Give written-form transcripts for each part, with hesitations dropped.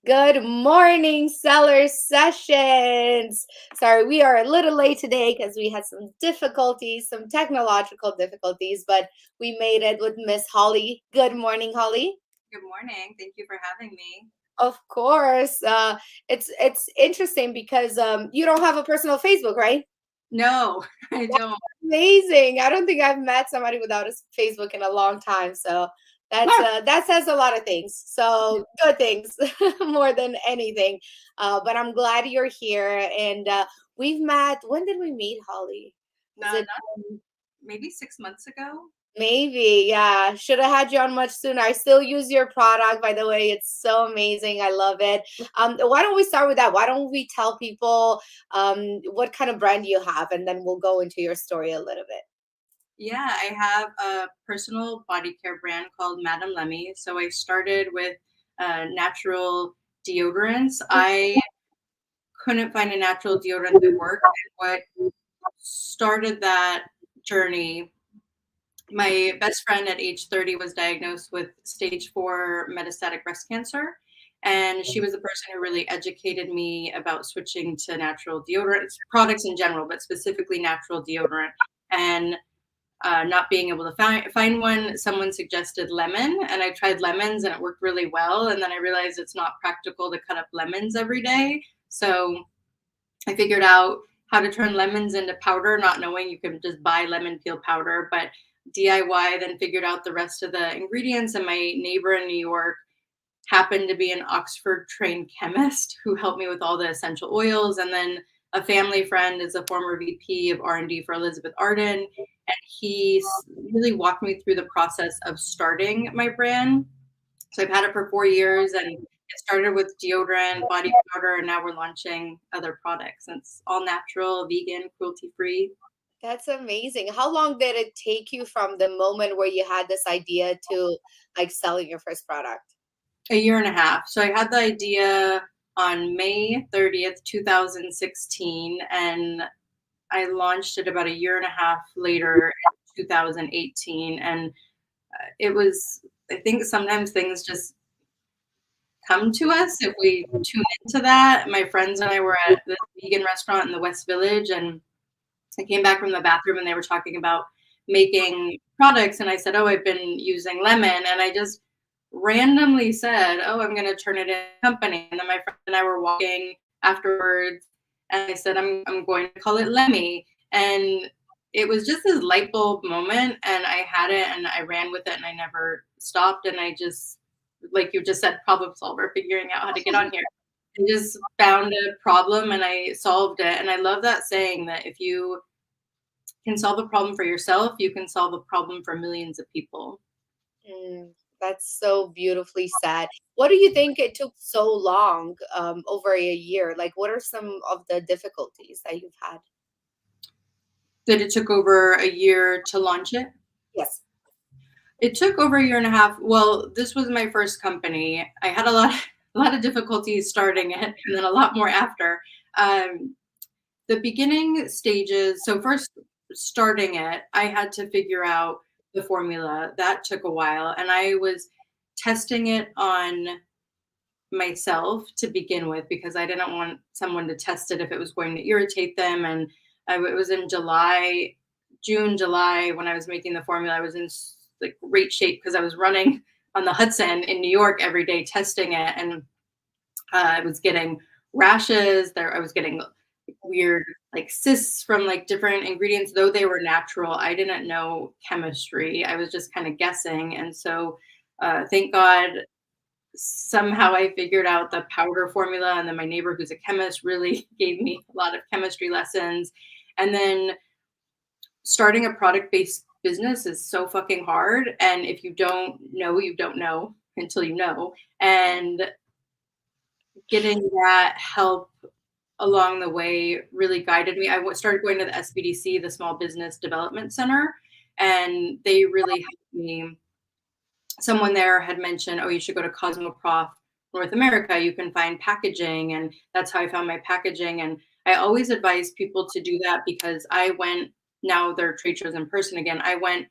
Good morning, seller sessions. Sorry, we are a little late today because we had some difficulties, some technological difficulties, but we made it with Miss Holly. Good morning, Holly. Good morning. Thank you for having me. Of course. It's interesting because you don't have a personal Facebook, right? No, I don't. Amazing. I don't think I've met somebody without a Facebook in a long time. So that says a lot of things. So good things more than anything. But I'm glad you're here. And we've met. When did we meet, Holly? Was it Not maybe 6 months ago. maybe? Yeah. Should have had you on much sooner. I still use your product, by the way. It's so amazing. I love it. Why don't we start with that? Why don't we tell people what kind of brand you have, and then we'll go into your story a little bit. Yeah, I have a personal body care brand called Madame Lemy. So I started with natural deodorants. I couldn't find a natural deodorant that worked. And what started that journey, my best friend at age 30 was diagnosed with stage 4 metastatic breast cancer. And she was the person who really educated me about switching to natural deodorants, products in general, but specifically natural deodorant. And not being able to find one, someone suggested lemon, and I tried lemons and it worked really well. And then I realized it's not practical to cut up lemons every day. So I figured out how to turn lemons into powder, not knowing you can just buy lemon peel powder, but DIY, then figured out the rest of the ingredients. And my neighbor in New York happened to be an Oxford trained chemist who helped me with all the essential oils. And then a family friend is a former VP of R&D for Elizabeth Arden. And he really walked me through the process of starting my brand. So I've had it for 4 years, and it started with deodorant, body powder, and now we're launching other products. And it's all natural, vegan, cruelty free. That's amazing. How long did it take you from the moment where you had this idea to like selling your first product? A year and a half. So I had the idea on May 30th, 2016, and I launched it about a year and a half later in 2018. And it was, I think sometimes things just come to us if we tune into that. My friends and I were at the vegan restaurant in the West Village, and I came back from the bathroom and they were talking about making products. And I said, "Oh, I've been using lemon." And I just randomly said, "Oh, I'm going to turn it in a company." And then my friend and I were walking afterwards, and I said, I'm going to call it Lemmy. And it was just this light bulb moment. And I had it and I ran with it and I never stopped. And I just, like you just said, problem solver, figuring out how to get on here. I just found a problem and I solved it. And I love that saying that if you can solve a problem for yourself, you can solve a problem for millions of people. That's so beautifully said. What do you think it took so long, over a year? Like, what are some of the difficulties that you've had? That it took over a year to launch it. Yes. It took over a year and a half. Well, this was my first company. I had a lot of difficulties starting it, and then a lot more after. Um, the beginning stages. So first starting it, I had to figure out the formula. That took a while, and I was testing it on myself to begin with because I didn't want someone to test it if it was going to irritate them. And it was in June, July when I was making the formula. I was in like great shape because I was running on the Hudson in New York every day testing it, and I was getting rashes. There, I was getting weird like cysts from like different ingredients, though they were natural. I didn't know chemistry. I was just kind of guessing, and so thank God somehow I figured out the powder formula, and then my neighbor who's a chemist really gave me a lot of chemistry lessons. And then starting a product-based business is so fucking hard, and if you don't know, you don't know until you know. And getting that help along the way really guided me. Started going to the SBDC, the Small Business Development Center, and they really helped me. Someone there had mentioned, "Oh, you should go to Cosmoprof North America. You can find packaging." And that's how I found my packaging. And I always advise people to do that because I went, now their trade shows in person again. I went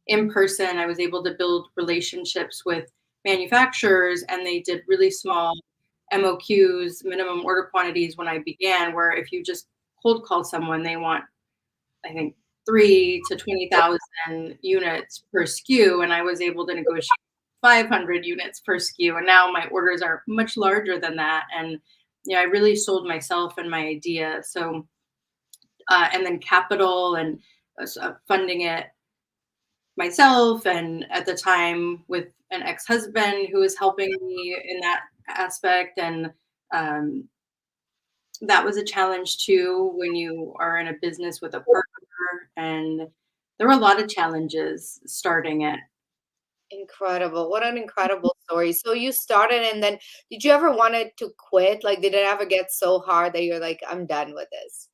in person. I was able to build relationships with manufacturers, and they did really small MOQs, minimum order quantities, when I began, where if you just cold call someone, they want, I think, 3 to 20,000 units per SKU, and I was able to negotiate 500 units per SKU, and now my orders are much larger than that. And I really sold myself and my idea. So, and then capital and funding it myself, and at the time with an ex-husband who was helping me in that aspect. And um, that was a challenge too when you are in a business with a partner, and there were a lot of challenges starting it. Incredible. What an incredible story. So you started and then did you ever wanted to quit? Like did it ever get so hard that you're like, I'm done with this?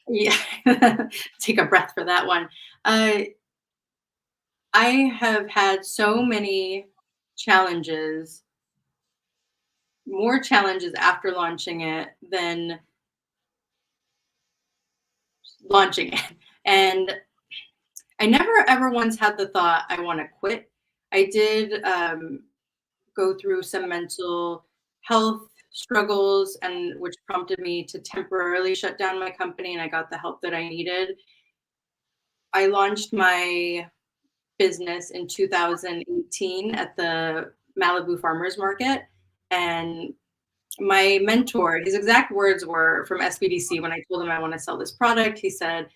Yeah. Take a breath for that one. uh, I have had so many challenges, more challenges after launching it than launching it. And I never ever once had the thought I want to quit. I did go through some mental health struggles, and which prompted me to temporarily shut down my company, and I got the help that I needed. I launched my business in 2018 at the Malibu Farmers Market, and my mentor, his exact words were from SBDC when I told him I want to sell this product. He said,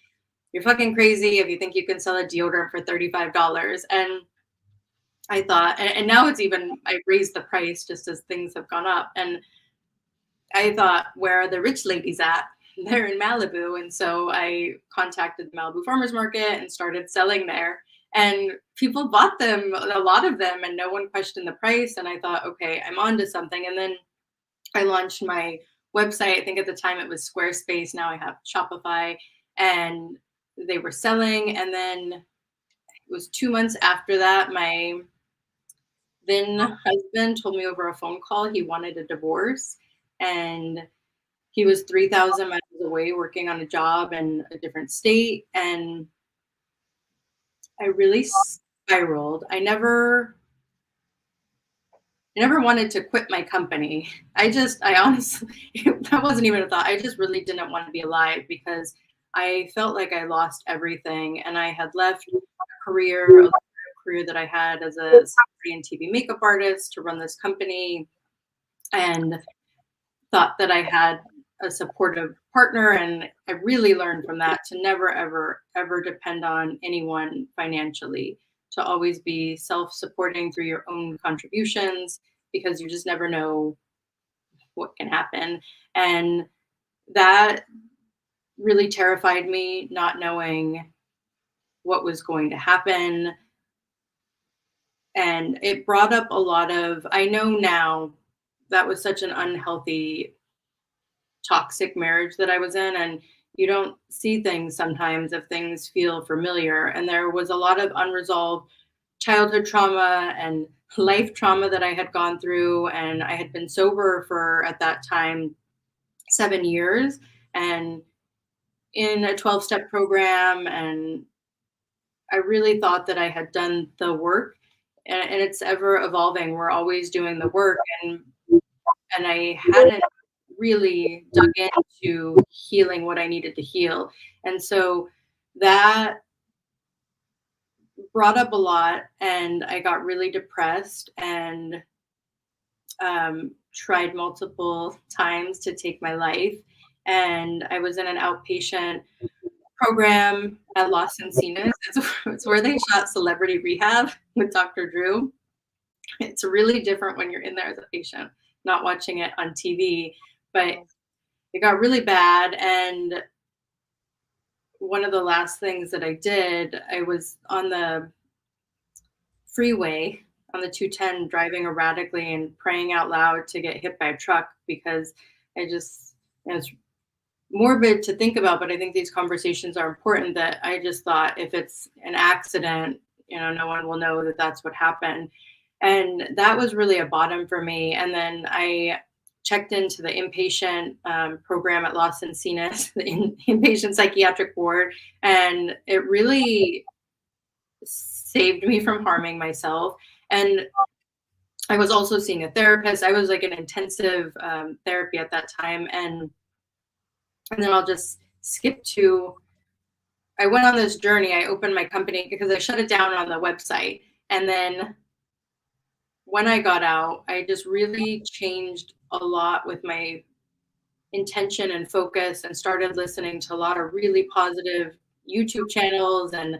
"You're fucking crazy if you think you can sell a deodorant for $35." And I thought, and now it's even, I raised the price just as things have gone up. And I thought, where are the rich ladies at? They're in Malibu. And so I contacted the Malibu Farmers Market and started selling there. And people bought them, a lot of them, and no one questioned the price. And I thought, okay, I'm onto something. And then I launched my website. I think at the time it was Squarespace. Now I have Shopify, and they were selling. And then it was 2 months after that, my then husband told me over a phone call he wanted a divorce, and he was 3,000 miles away working on a job in a different state. And I really spiraled. I never wanted to quit my company. I honestly, that wasn't even a thought. I just really didn't want to be alive because I felt like I lost everything, and I had left a career that I had as a celebrity and TV makeup artist to run this company, and thought that I had a supportive partner. And I really learned from that to never, ever, ever depend on anyone financially, to always be self supporting through your own contributions, because you just never know what can happen. And that really terrified me, not knowing what was going to happen. And it brought up a lot of, I know now that was such an unhealthy, toxic marriage that I was in. And you don't see things sometimes if things feel familiar. And there was a lot of unresolved childhood trauma and life trauma that I had gone through. And I had been sober for, at that time, 7 years, and in a 12-step program. And I really thought that I had done the work, and it's ever evolving. We're always doing the work. And I hadn't really dug into healing what I needed to heal. And so that brought up a lot, and I got really depressed, and tried multiple times to take my life. And I was in an outpatient program at Los Encinas. It's where they shot Celebrity Rehab with Dr. Drew. It's really different when you're in there as a patient, not watching it on TV. But it got really bad. And one of the last things that I did, I was on the freeway on the 210 driving erratically and praying out loud to get hit by a truck, because it's morbid to think about, but I think these conversations are important. That I just thought, if it's an accident, no one will know that that's what happened. And that was really a bottom for me. And then I checked into the inpatient program at Los Encinas, the inpatient psychiatric ward, and it really saved me from harming myself. And I was also seeing a therapist. I was like in intensive therapy at that time. And then I'll just skip to, I went on this journey. I opened my company because I shut it down on the website. And then when I got out, I just really changed a lot with my intention and focus, and started listening to a lot of really positive YouTube channels and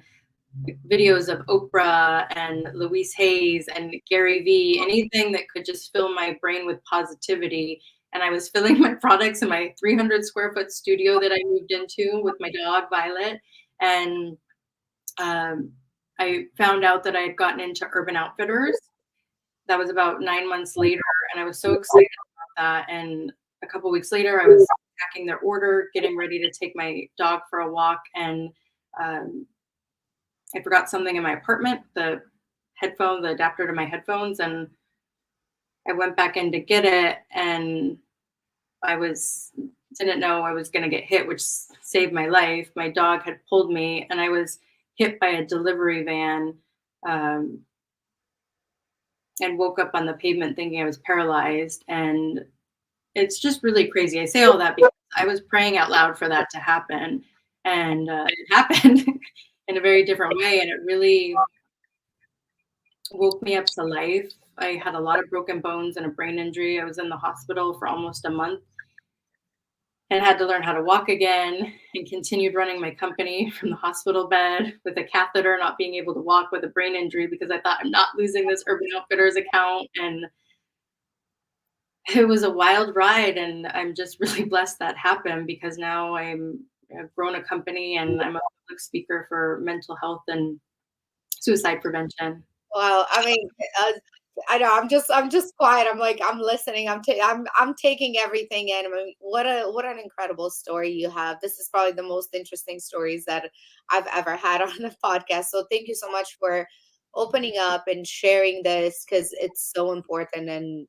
videos of Oprah and Louise Hayes and Gary Vee, anything that could just fill my brain with positivity. And I was filling my products in my 300 square foot studio that I moved into with my dog, Violet. And um, I found out that I had gotten into Urban Outfitters. That was about 9 months later. And I was so excited about that. And a couple weeks later, I was packing their order, getting ready to take my dog for a walk. And I forgot something in my apartment, the adapter to my headphones, and I went back in to get it, and didn't know I was going to get hit, which saved my life. My dog had pulled me, and I was hit by a delivery van, um, and woke up on the pavement thinking I was paralyzed. And it's just really crazy. I say all that because I was praying out loud for that to happen, and it happened in a very different way, and it really woke me up to life. I had a lot of broken bones and a brain injury. I was in the hospital for almost a month and had to learn how to walk again, and continued running my company from the hospital bed with a catheter, not being able to walk with a brain injury, because I thought, I'm not losing this Urban Outfitters account. And it was a wild ride, and I'm just really blessed that happened, because now I've grown a company, and I'm a public speaker for mental health and suicide prevention. Well, I mean, uh, I know I'm just quiet. I'm like I'm listening. I'm taking everything in. I mean, what an incredible story you have. This is probably the most interesting stories that I've ever had on the podcast. So thank you so much for opening up and sharing this, because it's so important, and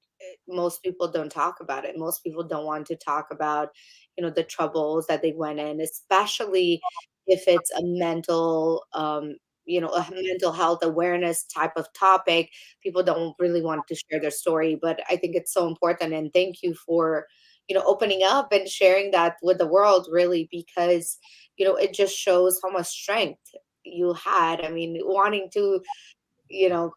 most people don't talk about it. Most people don't want to talk about, the troubles that they went in, especially if it's a a mental health awareness type of topic. People don't really want to share their story, but I think it's so important. And thank you for, opening up and sharing that with the world, really, because, it just shows how much strength you had. I mean, wanting to, you know,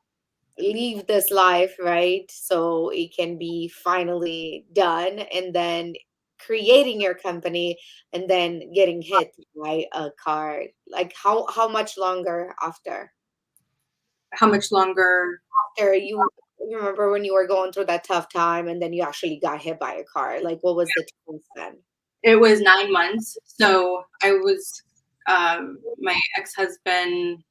leave this life, right? So it can be finally done, and then creating your company, and then getting hit by a car. Like how much longer after? How much longer? After you remember when you were going through that tough time, and then you actually got hit by a car? Like what was the time span? It was 9 months. So my ex-husband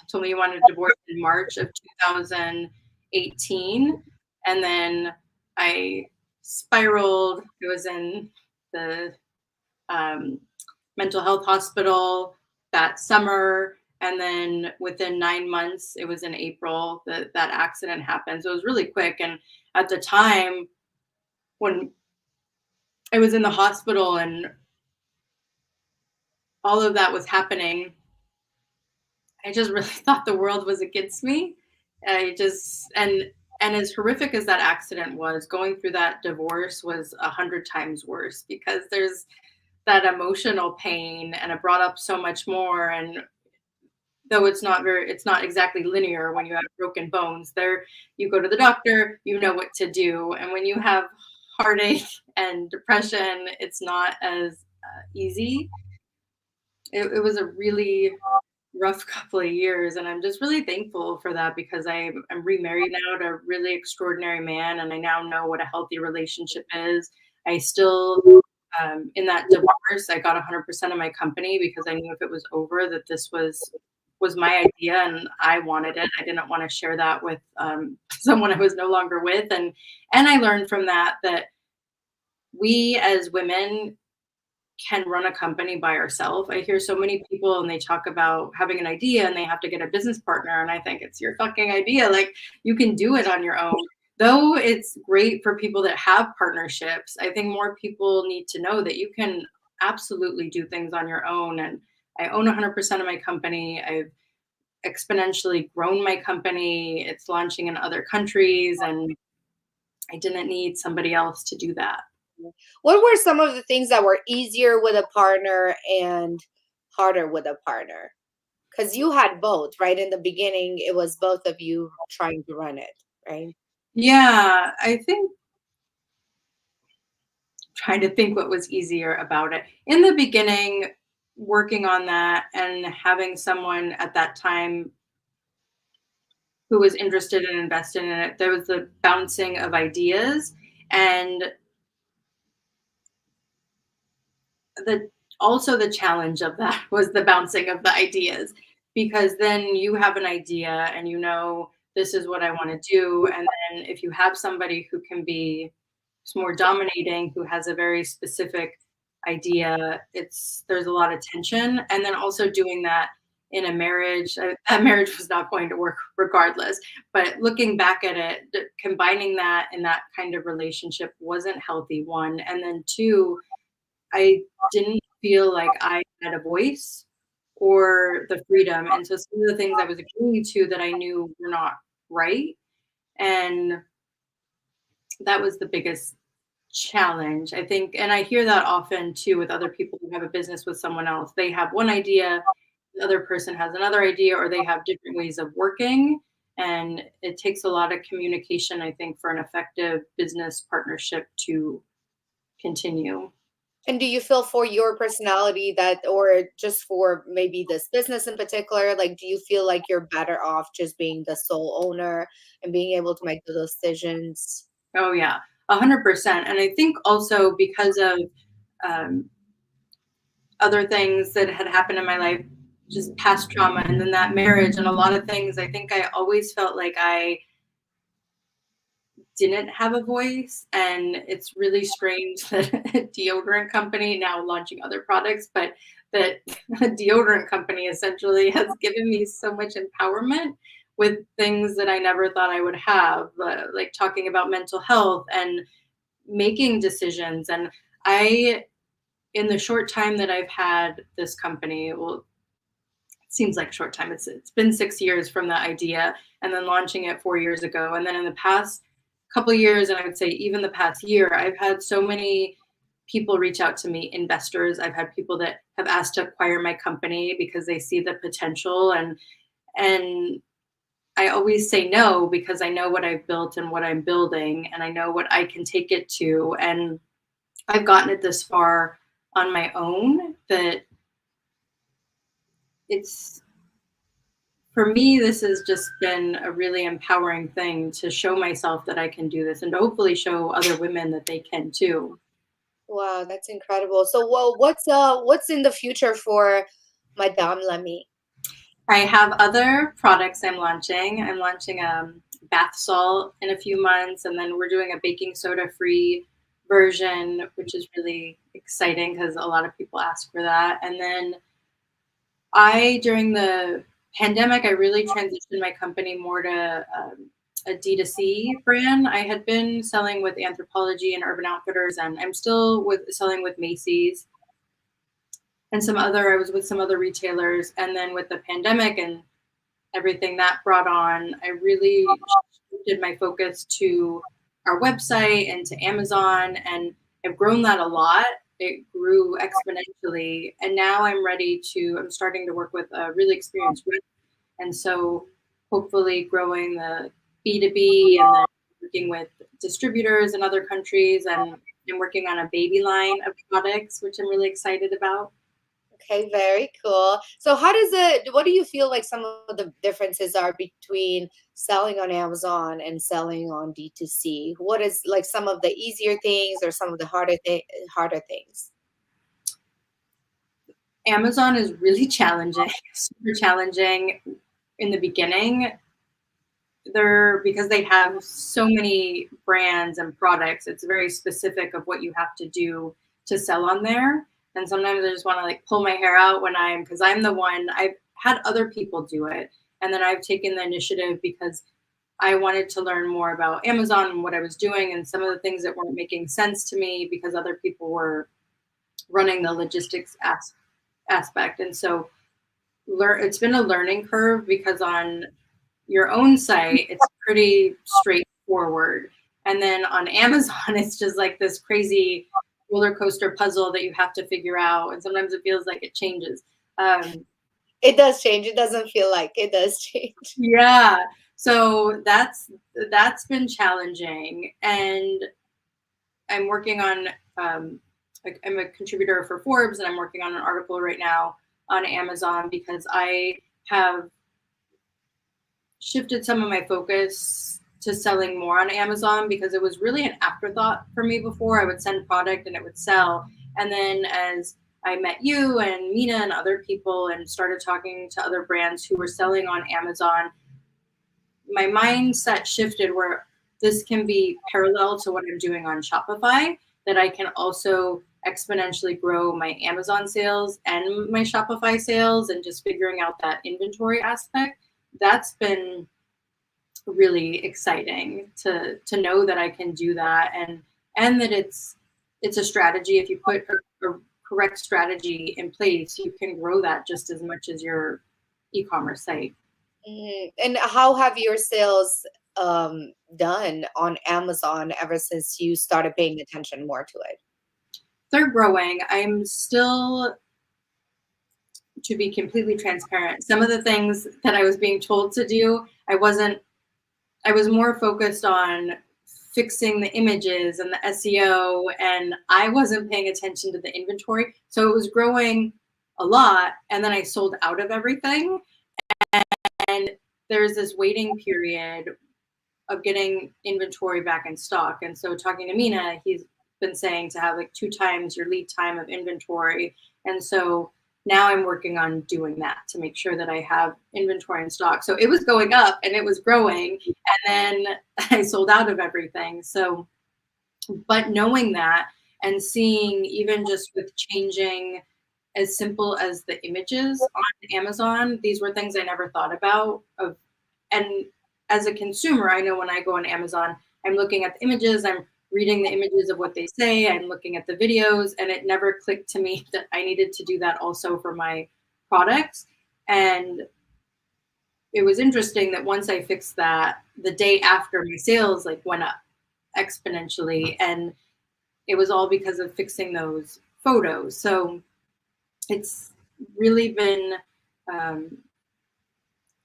told me he wanted a divorce in March of 2018. And then I spiraled. I was in the um, mental health hospital that summer. And then within 9 months, it was in April that accident happened. So it was really quick. And at the time when I was in the hospital and all of that was happening, I just really thought the world was against me. I just and as horrific as that accident was, going through that divorce was 100 times worse, because there's that emotional pain, and it brought up so much more. And though it's not exactly linear when you have broken bones. There, you go to the doctor, you know what to do, and when you have heartache and depression, it's not as easy. It was a really rough couple of years, and I'm just really thankful for that, because I'm remarried now to a really extraordinary man, and I now know what a healthy relationship is. I still in that divorce, I got 100% of my company, because I knew if it was over, that this was my idea and I wanted it. I didn't want to share that with someone I was no longer with. And I learned from that we as women can run a company by ourselves. I hear so many people, and they talk about having an idea and they have to get a business partner. And I think it's your fucking idea. Like, you can do it on your own. Though it's great for people that have partnerships, I think more people need to know that you can absolutely do things on your own. And I own 100% of my company. I've exponentially grown my company. It's launching in other countries, and I didn't need somebody else to do that. What were some of the things that were easier with a partner and harder with a partner? Because you had both, right? In the beginning, it was both of you trying to run it, right? Yeah, I think trying to think what was easier about it. In the beginning, working on that and having someone at that time who was interested and invested in it, there was the bouncing of ideas, and the also the challenge of that was the bouncing of the ideas, because then you have an idea and you know this is what I want to do, and then if you have somebody who can be more dominating, who has a very specific idea, it's there's a lot of tension. And then also doing that in a marriage, that marriage was not going to work regardless. But looking back at it, combining that in that kind of relationship wasn't healthy, one. And then two, I didn't feel like I had a voice or the freedom. And so some of the things I was agreeing to that I knew were not right. And that was the biggest challenge, I think. And I hear that often too with other people who have a business with someone else. They have one idea, the other person has another idea, or they have different ways of working. And it takes a lot of communication, I think, for an effective business partnership to continue. And do you feel for your personality that, or just for maybe this business in particular, like, do you feel like you're better off just being the sole owner and being able to make those decisions? Oh, yeah, 100%. And I think also because of um, other things that had happened in my life, just past trauma, and then that marriage, and a lot of things, I think I always felt like I didn't have a voice. And it's really strange that a deodorant company, now launching other products, but that a deodorant company essentially has given me so much empowerment with things that I never thought I would have, like talking about mental health and making decisions. And I, in the short time that I've had this company, well, it seems like a short time. It's been 6 years from the idea, and then launching it 4 years ago. And then in the past couple years, and I would say even the past year, I've had so many people reach out to me, investors. I've had people that have asked to acquire my company because they see the potential, and I always say no because I know what I've built and what I'm building, and I know what I can take it to. And I've gotten it this far on my own that it's for me, this has just been a really empowering thing to show myself that I can do this, and to hopefully show other women that they can too. Wow, that's incredible. So, well, what's in the future for Madame Lemy? I have other products I'm launching. I'm launching bath salt in a few months, and then we're doing a baking soda free version, which is really exciting because a lot of people ask for that. And then during the pandemic, I really transitioned my company more to a D2C brand. I had been selling with Anthropologie and Urban Outfitters, and I'm still selling with Macy's and I was with some other retailers. And then with the pandemic and everything that brought on, I really shifted my focus to our website and to Amazon, and I've grown that a lot. It grew exponentially, and now I'm starting to work with a really experienced rep, and so hopefully growing the B2B, and then working with distributors in other countries, and I'm working on a baby line of products, which I'm really excited about. Okay, very cool. So what do you feel like some of the differences are between selling on Amazon and selling on D2C? What is like some of the easier things or some of the harder things? Amazon is really challenging, super challenging in the beginning. Because they have so many brands and products, it's very specific of what you have to do to sell on there. And sometimes I just want to like pull my hair out because I'm the one. I've had other people do it, and then I've taken the initiative because I wanted to learn more about Amazon and what I was doing, and some of the things that weren't making sense to me because other people were running the logistics aspect. And so it's been a learning curve, because on your own site, it's pretty straightforward. And then on Amazon, it's just like this crazy roller coaster puzzle that you have to figure out. And sometimes it feels like it changes. Um, It does change. It doesn't feel like it does change. yeah. So that's been challenging. And I'm working on, I'm a contributor for Forbes, and I'm working on an article right now on Amazon, because I have shifted some of my focus to selling more on Amazon, because it was really an afterthought for me before. I would send product and it would sell. And then as I met you and Mina and other people and started talking to other brands who were selling on Amazon, my mindset shifted where this can be parallel to what I'm doing on Shopify, that I can also exponentially grow my Amazon sales and my Shopify sales, and just figuring out that inventory aspect. That's been really exciting to know that I can do that, and that it's a strategy. If you put a correct strategy in place, you can grow that just as much as your e-commerce site. And how have your sales done on Amazon ever since you started paying attention more to it? They're growing. I'm still, to be completely transparent, some of the things that I was being told to do, I was more focused on fixing the images and the SEO, and I wasn't paying attention to the inventory. So it was growing a lot, and then I sold out of everything. And there's this waiting period of getting inventory back in stock. And so talking to Mina, he's been saying to have like 2 times your lead time of inventory. And so now I'm working on doing that to make sure that I have inventory in stock. So it was going up and it was growing, and then I sold out of everything. So, but knowing that and seeing, even just with changing as simple as the images on Amazon, these were things I never thought about. And as a consumer, I know when I go on Amazon, I'm looking at the images, I'm reading the images of what they say, I'm looking at the videos, and it never clicked to me that I needed to do that also for my products. And it was interesting that once I fixed that, the day after, my sales like went up exponentially, and it was all because of fixing those photos. So it's really been um,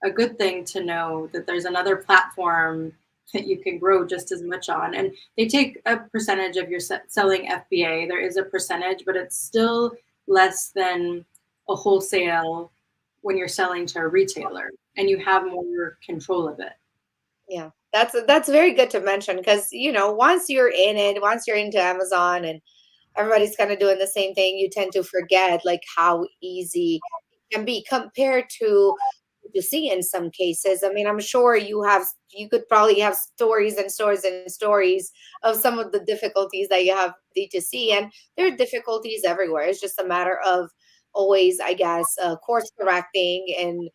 a good thing to know that there's another platform that you can grow just as much on. And they take a percentage of your selling FBA. There is a percentage, but it's still less than a wholesale when you're selling to a retailer, and you have more control of it. Yeah, that's very good to mention, because once you're in it, once you're into Amazon and everybody's kind of doing the same thing, you tend to forget like how easy it can be compared to see in some cases. I mean, I'm sure you could probably have stories and stories and stories of some of the difficulties that you have to see, and there are difficulties everywhere. It's just a matter of always, I guess, course correcting and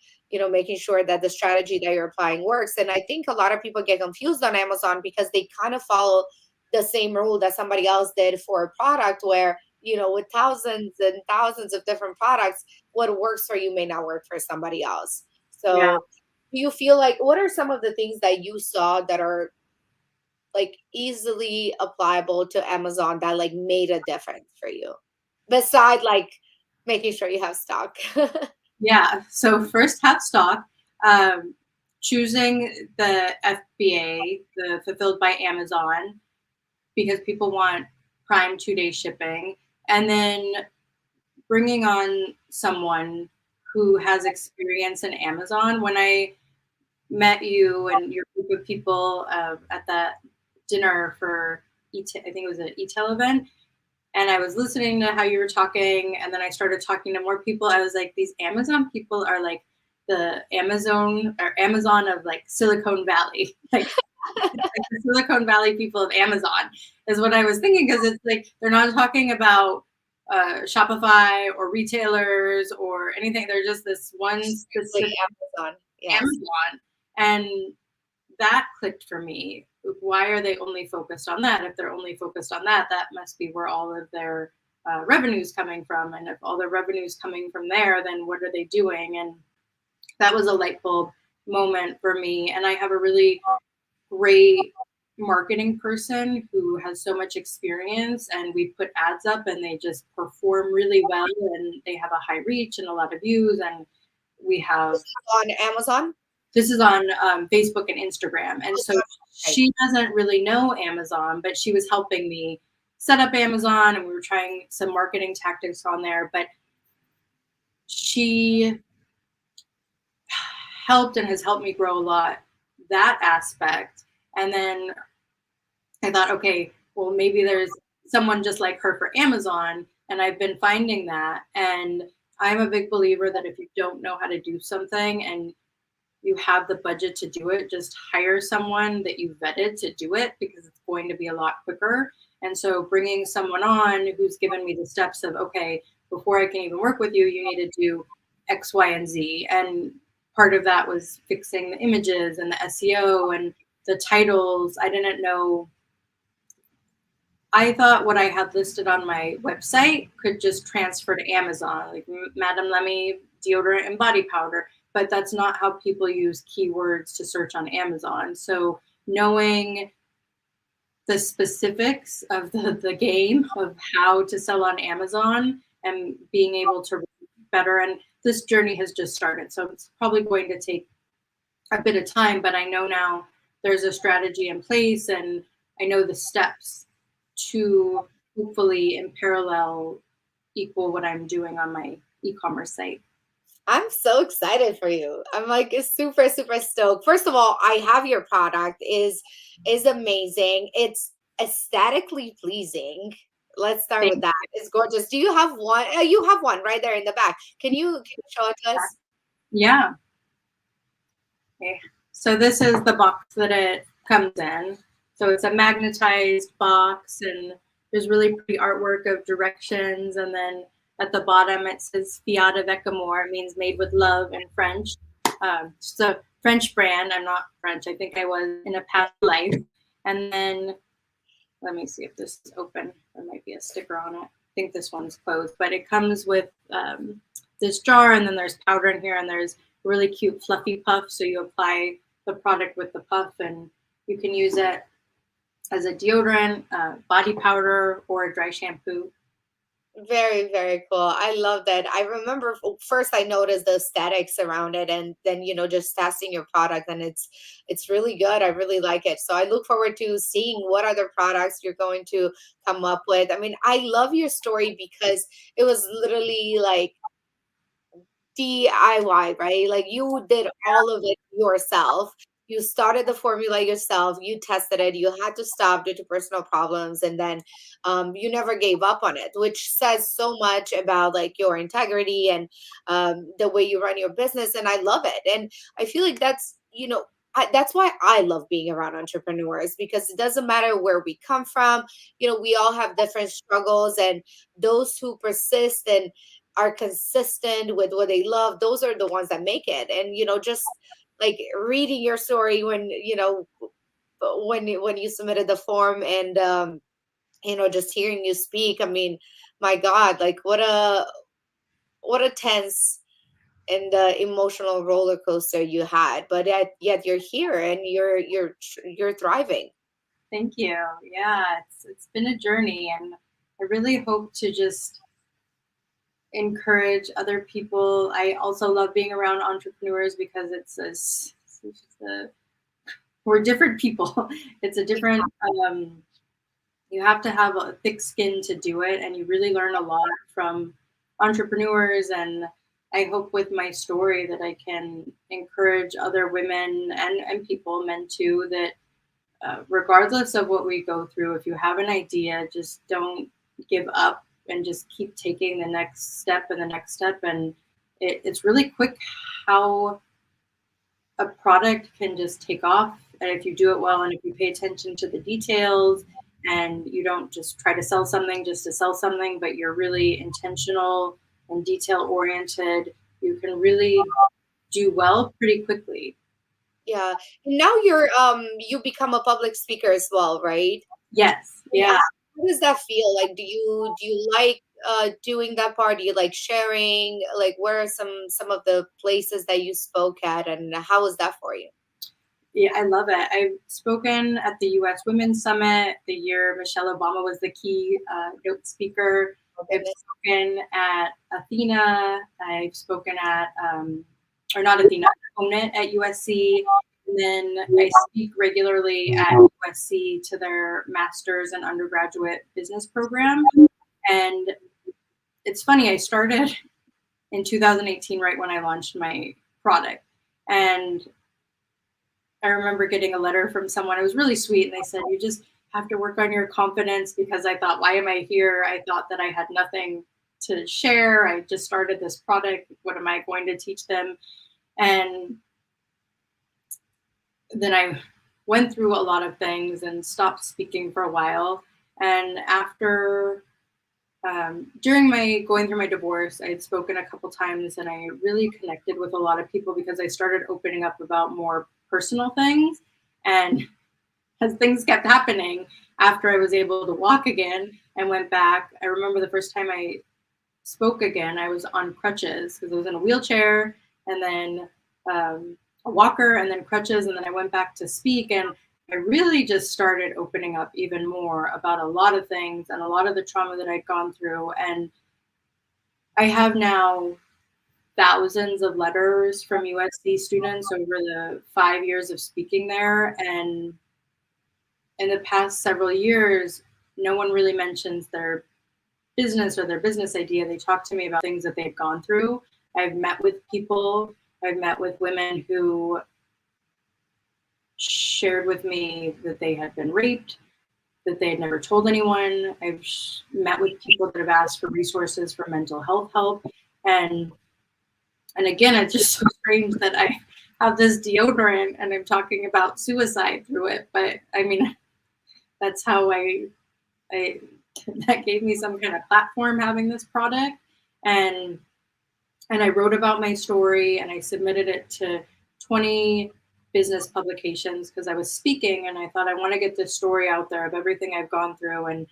making sure that the strategy that you're applying works. And I think a lot of people get confused on Amazon because they kind of follow the same rule that somebody else did for a product, where with thousands and thousands of different products, what works for you may not work for somebody else. Yeah. So do you feel like, what are some of the things that you saw that are like easily applicable to Amazon that like made a difference for you, beside like making sure you have stock? Yeah. So first, have stock. Choosing the FBA, the fulfilled by Amazon, because people want Prime 2-day shipping, and then bringing on someone who has experience in Amazon. When I met you and your group of people at that dinner for I think it was an e-tail event, and I was listening to how you were talking, and then I started talking to more people. I was like, these Amazon people are like the Amazon of like Silicon Valley, like the Silicon Valley people of Amazon is what I was thinking, because it's like they're not talking about Shopify or retailers or anything. They're just this one Like specific Amazon. Yes. Amazon, and that clicked for me. Why are they only focused on that? If they're only focused on that, that must be where all of their revenues coming from? And if all the revenues coming from there, then what are they doing? And that was a light bulb moment for me. And I have a really great marketing person who has so much experience, and we put ads up and they just perform really well, and they have a high reach and a lot of views. And we have On Amazon? this is on Facebook and Instagram. And so she doesn't really know Amazon, but she was helping me set up Amazon, and we were trying some marketing tactics on there. But she helped and has helped me grow a lot, that aspect. And then I thought, okay, well, maybe there's someone just like her for Amazon. And I've been finding that. And I'm a big believer that if you don't know how to do something and you have the budget to do it, just hire someone that you vetted to do it, because it's going to be a lot quicker. And so bringing someone on who's given me the steps of, okay, before I can even work with you, you need to do X, Y, and Z. And part of that was fixing the images and the SEO and the titles. I didn't know. I thought what I had listed on my website could just transfer to Amazon, like Madame Lemy deodorant and body powder. But that's not how people use keywords to search on Amazon. So knowing the specifics of the game of how to sell on Amazon and being able to better, and this journey has just started. So it's probably going to take a bit of time, but I know now there's a strategy in place, and I know the steps to hopefully in parallel equal what I'm doing on my e-commerce site. I'm so excited for you. I'm like super, super stoked. First of all, I have your product is amazing. It's aesthetically pleasing. Let's start with that. It's gorgeous. Do you have one? You have one right there in the back. Can you show it to us? Yeah. Okay. So this is the box that it comes in. So it's a magnetized box, and there's really pretty artwork of directions, and then at the bottom, it says Fiat avec amour. It means made with love in French. It's a French brand. I'm not French. I think I was in a past life. And then let me see if this is open. There might be a sticker on it. I think this one's closed. But it comes with this jar, and then there's powder in here, and there's a really cute fluffy puff. So you apply the product with the puff, and you can use it as a deodorant, body powder, or a dry shampoo. Very, very cool. I love that. I remember first I noticed the aesthetics around it, and then just testing your product, and it's really good. I really like it. So I look forward to seeing what other products you're going to come up with. I mean, I love your story because it was literally like DIY, right? Like you did all of it yourself. You started the formula yourself. You tested it. You had to stop due to personal problems, and then you never gave up on it, which says so much about like your integrity and the way you run your business. And I love it. And I feel like that's why I love being around entrepreneurs, because it doesn't matter where we come from. We all have different struggles, and those who persist and are consistent with what they love, those are the ones that make it. And just like reading your story when when you submitted the form, and just hearing you speak, I mean, my God, like what a tense and emotional roller coaster you had, but yet you're here and you're thriving. Thank you. Yeah, it's been a journey, and I really hope to just encourage other people. I also love being around entrepreneurs because we're different people. It's a different, you have to have a thick skin to do it, and you really learn a lot from entrepreneurs. And I hope with my story that I can encourage other women and people, men too, that regardless of what we go through, if you have an idea, just don't give up and just keep taking the next step and the next step. And it's really quick how a product can just take off. And if you do it well, and if you pay attention to the details, and you don't just try to sell something just to sell something, but you're really intentional and detail oriented, you can really do well pretty quickly. Yeah. And now you become a public speaker as well, right? Yes. Yeah. How does that feel? Like, do you like doing that part? Do you like sharing? Like, where are some of the places that you spoke at, and how was that for you? Yeah, I love it. I've spoken at the U.S. Women's Summit the year Michelle Obama was the key note speaker. Oh, I've goodness. spoken at Athena. I've spoken at, or not Athena, Opponent at USC. And then I speak regularly at USC to their master's and undergraduate business program. And it's funny, I started in 2018, right when I launched my product. And I remember getting a letter from someone. It was really sweet. And they said, you just have to work on your confidence, because I thought, why am I here? I thought that I had nothing to share. I just started this product. What am I going to teach them? And then I went through a lot of things and stopped speaking for a while. And after, during my going through my divorce, I had spoken a couple times, and I really connected with a lot of people because I started opening up about more personal things. And as things kept happening after I was able to walk again and went back, I remember the first time I spoke again, I was on crutches because I was in a wheelchair, and then a walker, and then crutches. And then I went back to speak, and I really just started opening up even more about a lot of things and a lot of the trauma that I'd gone through. And I have now thousands of letters from USC students over the 5 years of speaking there. And in the past several years, no one really mentions their business or their business idea. They talk to me about things that they've gone through. I've met with people, I've met with women who shared with me that they had been raped, that they had never told anyone. I've met with people that have asked for resources for mental health help. And again, it's just so strange that I have this deodorant and I'm talking about suicide through it. But I mean, that's how I that gave me some kind of platform, having this product. And I wrote about my story, and I submitted it to 20 business publications because I was speaking, and I thought, I want to get this story out there of everything I've gone through. And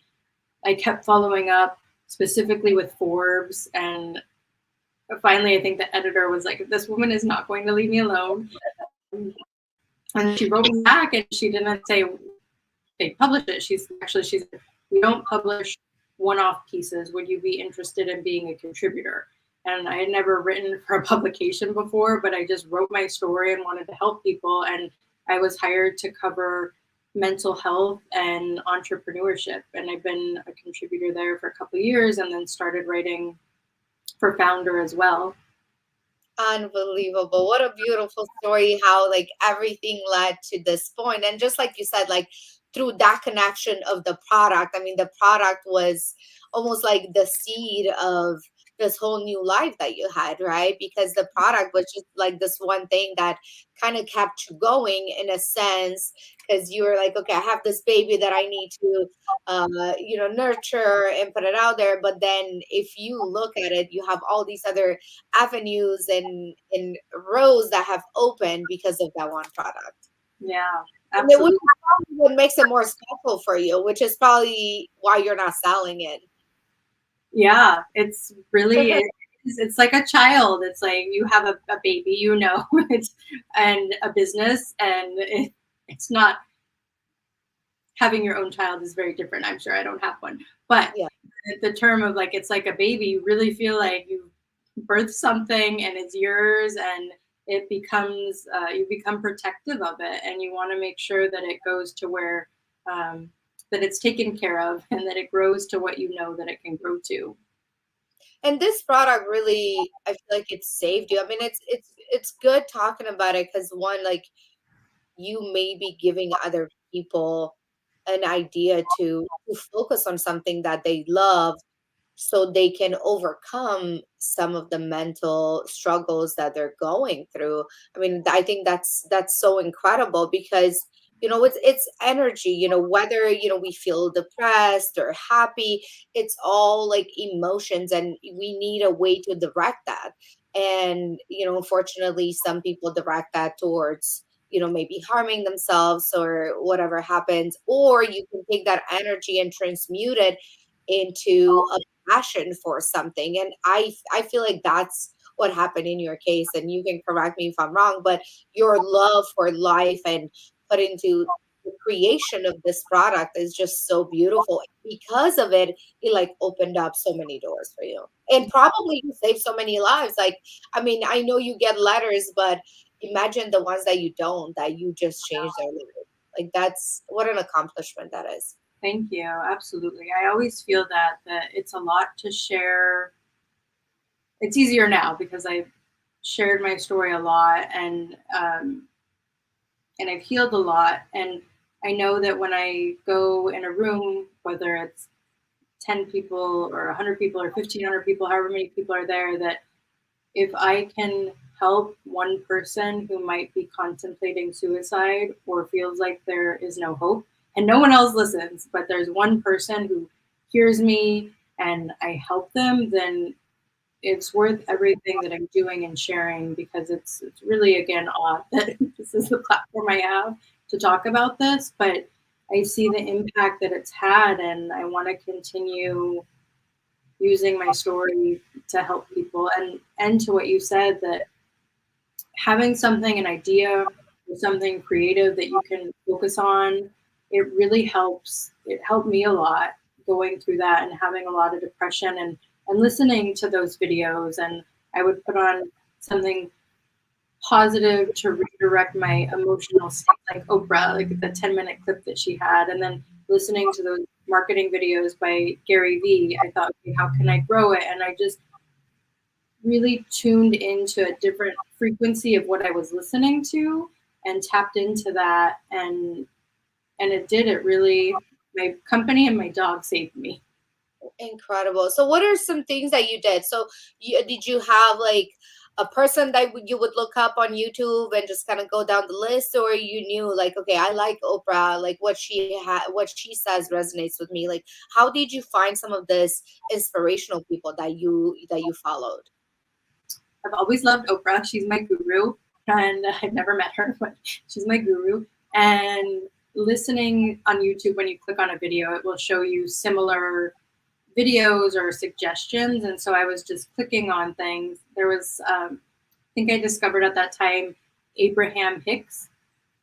I kept following up, specifically with Forbes. And finally, I think the editor was like, this woman is not going to leave me alone. And she wrote me back, and she didn't say they published it. She said, we don't publish one-off pieces. Would you be interested in being a contributor? And I had never written for a publication before, but I just wrote my story and wanted to help people. And I was hired to cover mental health and entrepreneurship. And I've been a contributor there for a couple of years, and then started writing for Foundr as well. Unbelievable. What a beautiful story, how like everything led to this point. And just like you said, like through that connection of the product, I mean, the product was almost like the seed of this whole new life that you had, right? Because the product was just like this one thing that kind of kept you going in a sense, because you were like, okay, I have this baby that I need to nurture and put it out there. But then if you look at it, you have all these other avenues and rows that have opened because of that one product. Yeah, And it would absolutely. probably what makes it more special for you, which is probably why you're not selling it. Yeah, it's really, it's like a child. It's like you have a baby, it's, and a business, and it's not, having your own child is very different. I'm sure I don't have one, but Yeah. the term of like, it's like a baby, you really feel like you birthed something and it's yours, and it becomes, you become protective of it, and you want to make sure that it goes to where, that it's taken care of, and that it grows to what you know that it can grow to. And this product really, I feel like it saved you. I mean, it's good talking about it because one, like you may be giving other people an idea to focus on something that they love so they can overcome some of the mental struggles that they're going through. I mean, I think that's so incredible because it's energy, whether we feel depressed or happy, it's all like emotions, and we need a way to direct that. And unfortunately some people direct that towards maybe harming themselves or whatever happens, or you can take that energy and transmute it into a passion for something. And I feel like that's what happened in your case. And you can correct me if I'm wrong, but your love for life and put into the creation of this product is just so beautiful. Because of it, it like opened up so many doors for you. And probably you saved so many lives. Like, I mean, I know you get letters, but imagine the ones that you don't, that you just changed their life. Like, that's what an accomplishment that is. Thank you. Absolutely. I always feel that it's a lot to share. It's easier now because I've shared my story a lot, and I've healed a lot. And I know that when I go in a room, whether it's 10 people or 100 people or 1,500 people, however many people are there, that if I can help one person who might be contemplating suicide or feels like there is no hope and no one else listens, but there's one person who hears me and I help them, then it's worth everything that I'm doing and sharing, because it's really, again, odd that this is the platform I have to talk about this, but I see the impact that it's had, and I want to continue using my story to help people. And to what you said, that having something, an idea or something creative that you can focus on, it really helps. It helped me a lot going through that and having a lot of depression, and listening to those videos. And I would put on something positive to redirect my emotional state, like Oprah, like the 10-minute clip that she had. And then listening to those marketing videos by Gary Vee, I thought, okay, how can I grow it? And I just really tuned into a different frequency of what I was listening to and tapped into that. And it did. It really, my company and my dog saved me. Incredible. So what are some things that you did? So did you have like a person that you would look up on YouTube and just kind of go down the list, or you knew like, okay, I like Oprah, like what she says resonates with me. Like, how did you find some of this inspirational people that you followed? I've always loved Oprah. She's my guru, and I've never met her, but she's my guru. And listening on YouTube, when you click on a video, it will show you similar videos or suggestions. And so I was just clicking on things. There was, I think I discovered at that time, Abraham Hicks.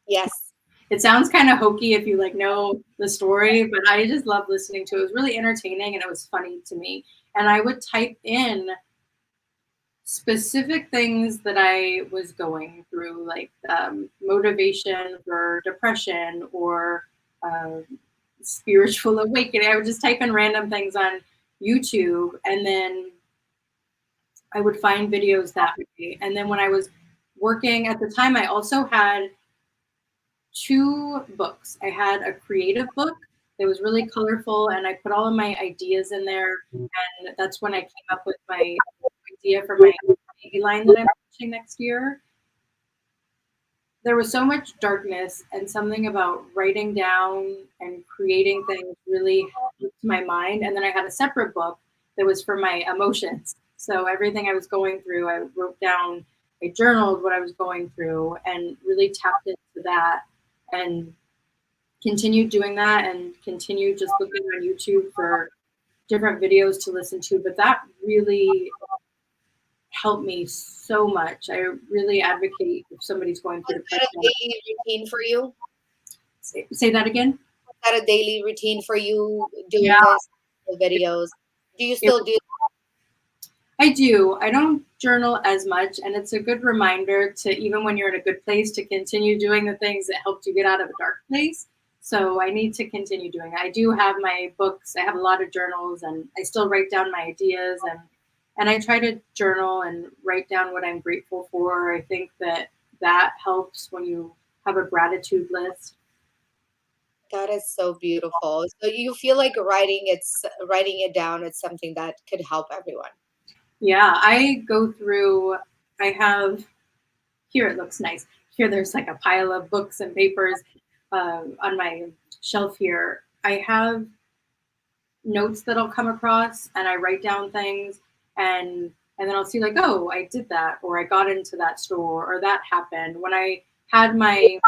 Yes. It sounds kind of hokey if you like know the story, but I just love listening to it. It was really entertaining and it was funny to me. And I would type in specific things that I was going through, like motivation for depression or spiritual awakening. I would just type in random things on YouTube, and then I would find videos that way. And then when I was working at the time, I also had 2 books. I had a creative book that was really colorful, and I put all of my ideas in there. And that's when I came up with my idea for my baby line that I'm launching next year. There was so much darkness, and something about writing down and creating things really helped my mind. And then I had a separate book that was for my emotions. So everything I was going through, I wrote down, I journaled what I was going through, and really tapped into that, and continued doing that, and continued just looking on YouTube for different videos to listen to. But that really helped me so much. I really advocate if somebody's going through Was that depression. a daily routine for you? Say that again. Was that a daily routine for you doing Yeah, this videos? Do you it, still do? I do. I don't journal as much, and it's a good reminder to, even when you're in a good place, to continue doing the things that helped you get out of a dark place. So I need to continue doing it. I do have my books. I have a lot of journals, and I still write down my ideas, and I try to journal and write down what I'm grateful for. I think that helps when you have a gratitude list. That is so beautiful. So you feel like writing it down, it's something that could help everyone. Yeah, I go through, I have, here it looks nice. Here there's like a pile of books and papers on my shelf here. I have notes that I'll come across, and I write down things, and then I'll see like, oh, I did that, or I got into that store, or that happened. When I had my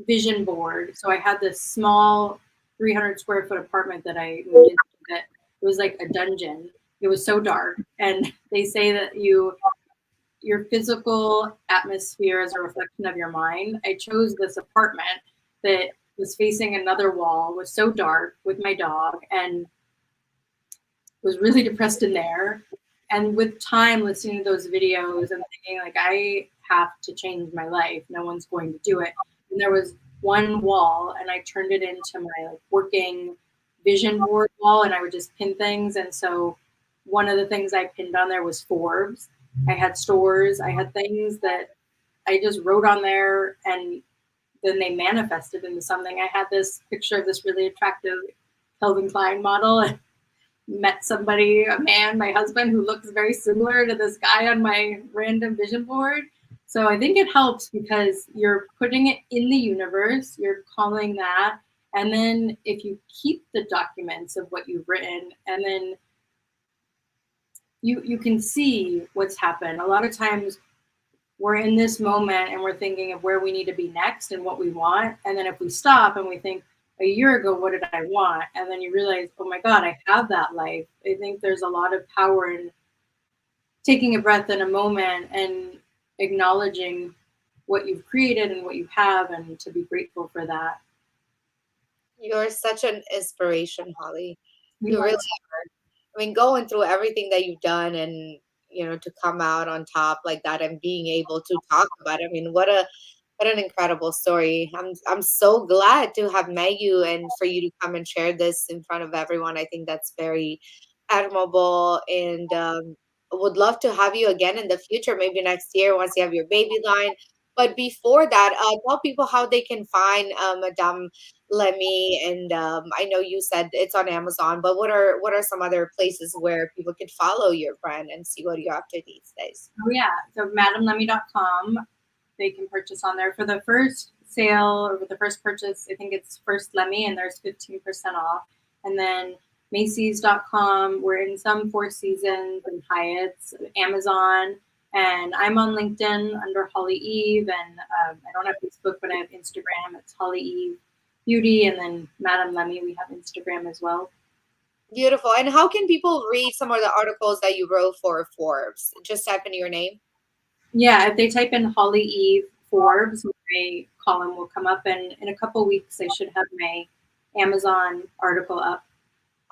vision board, so I had this small 300 square foot apartment that I moved into, that It was like a dungeon. It was so dark. And they say that your physical atmosphere is a reflection of your mind. I chose this apartment that was facing another wall, was so dark with my dog, and was really depressed in there. And with time, listening to those videos and thinking, like, I have to change my life. No one's going to do it. And there was one wall, and I turned it into my like working vision board wall, and I would just pin things. And so one of the things I pinned on there was Forbes. I had stores, I had things that I just wrote on there, and then they manifested into something. I had this picture of this really attractive Calvin Klein model, and met somebody, a man, my husband, who looks very similar to this guy on my random vision board. So I think it helps because you're putting it in the universe, you're calling that. And then if you keep the documents of what you've written, and then you can see what's happened. A lot of times we're in this moment and we're thinking of where we need to be next and what we want. And then if we stop and we think, a year ago, what did I want? And then you realize, oh my God, I have that life. I think there's a lot of power in taking a breath in a moment and acknowledging what you've created and what you have, and to be grateful for that. You're such an inspiration, Holly. You really are. I mean, going through everything that you've done, and to come out on top like that and being able to talk about it. I mean, what an incredible story. I'm so glad to have met you and for you to come and share this in front of everyone. I think that's very admirable, and would love to have you again in the future, maybe next year once you have your baby line. But before that, tell people how they can find Madame Lemy. And I know you said it's on Amazon, but what are some other places where people could follow your brand and see what you're up to these days? Oh yeah, so madamelemy.com. They can purchase on there for the first sale, or with the first purchase. I think it's First Lemy, and there's 15% off. And then Macy's.com. We're in some Four Seasons and Hyatt's, Amazon, and I'm on LinkedIn under Holly Eve. And I don't have Facebook, but I have Instagram. It's Holly Eve Beauty, and then Madame Lemy. We have Instagram as well. Beautiful. And how can people read some of the articles that you wrote for Forbes? Just type in your name. Yeah, if they type in Holly Eve Forbes, my column will come up, and in a couple weeks I should have my Amazon article up.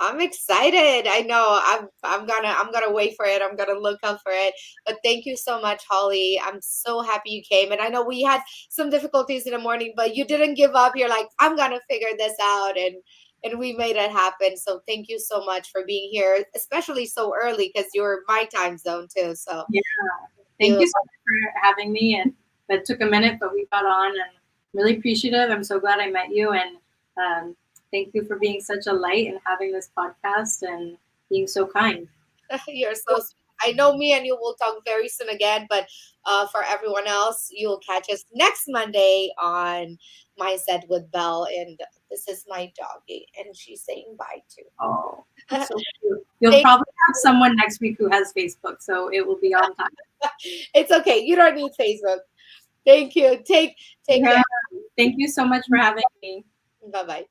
I'm excited. I know I'm gonna wait for it. I'm gonna look up for it. But thank you so much, Holly. I'm so happy you came. And I know we had some difficulties in the morning, but you didn't give up. You're like, I'm gonna figure this out, and we made it happen. So thank you so much for being here, especially so early because you're my time zone too. So yeah. Thank you so much for having me. And that took a minute, but we got on, and really appreciative. I'm so glad I met you. And thank you for being such a light and having this podcast and being so kind. You're so sweet. I know me and you will talk very soon again, but for everyone else, you'll catch us next Monday on Mindset with Belle. And this is my doggy, and she's saying bye too. Oh, that's so cute. You'll probably have someone next week who has Facebook, so it will be on time. It's okay. You don't need Facebook. Thank you. Take care. Thank you so much for having me. Bye-bye.